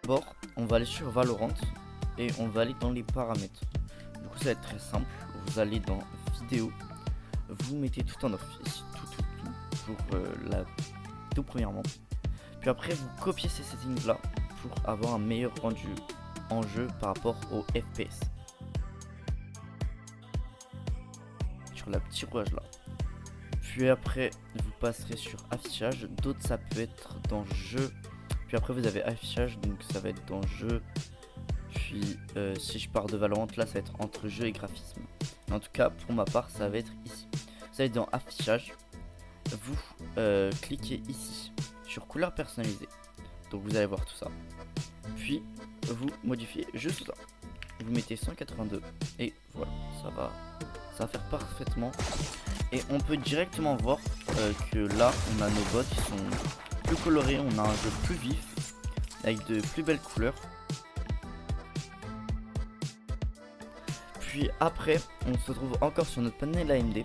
D'abord, on va aller sur Valorant et on va aller dans les paramètres. Du coup, ça va être très simple. Vous allez dans vidéo, vous mettez tout en office, tout pour tout premièrement. Puis après, vous copiez ces settings là pour avoir un meilleur rendu en jeu par rapport au FPS. Sur la petite rouage là. Puis après, vous passerez sur affichage. D'autres, ça peut être dans jeu. Puis après, vous avez affichage, donc ça va être dans jeu. Puis si je pars de Valorant, là, ça va être entre jeu et graphisme. En tout cas, pour ma part, ça va être ici. Ça va être dans affichage. Vous cliquez ici sur couleur personnalisée. Donc vous allez voir tout ça. Puis vous modifiez juste ça. Vous mettez 182 et voilà, ça va faire parfaitement. Et on peut directement voir que là, on a nos bots qui sont plus colorés, on a un jeu plus vif avec de plus belles couleurs. Puis après, on se retrouve encore sur notre panel AMD.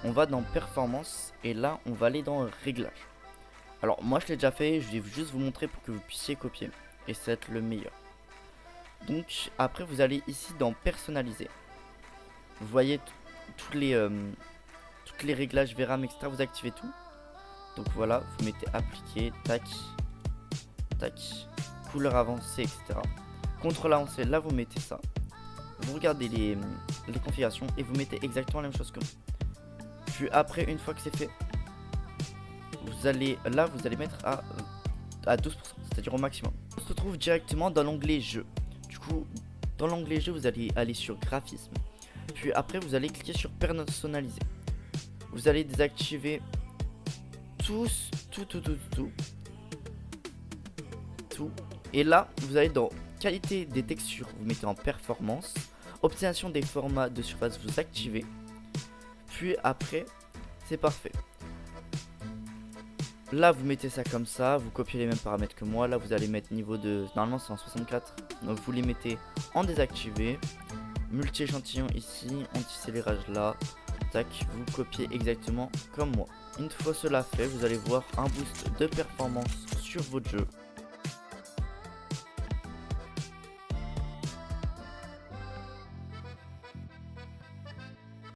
On va dans performance et là, on va aller dans réglage. Alors moi, je l'ai déjà fait, je vais juste vous montrer pour que vous puissiez copier et ça va être le meilleur. Donc après, vous allez ici dans personnaliser. Vous voyez tous les réglages VRAM, etc. Vous activez tout. Donc voilà, vous mettez appliquer, tac, tac, couleur avancée, etc. Contrôle avancé, là vous mettez ça. Vous regardez les configurations et vous mettez exactement la même chose que moi. Puis après, une fois que c'est fait, vous allez mettre à 12%, c'est-à-dire au maximum. On se retrouve directement dans l'onglet jeu. Du coup, dans l'onglet jeu, vous allez aller sur graphisme. Puis après, vous allez cliquer sur personnaliser. Vous allez désactiver tout. Et là, vous allez dans qualité des textures, vous mettez en performance. Optimisation des formats de surface, vous activez. Puis après, c'est parfait. Là, vous mettez ça comme ça, vous copiez les mêmes paramètres que moi. Là, vous allez mettre niveau de... Normalement, c'est en 64. Donc, vous les mettez en désactivé. Multi-échantillon ici, anti-scélérage là. Tac, vous copiez exactement comme moi. Une fois cela fait, vous allez voir un boost de performance sur votre jeu.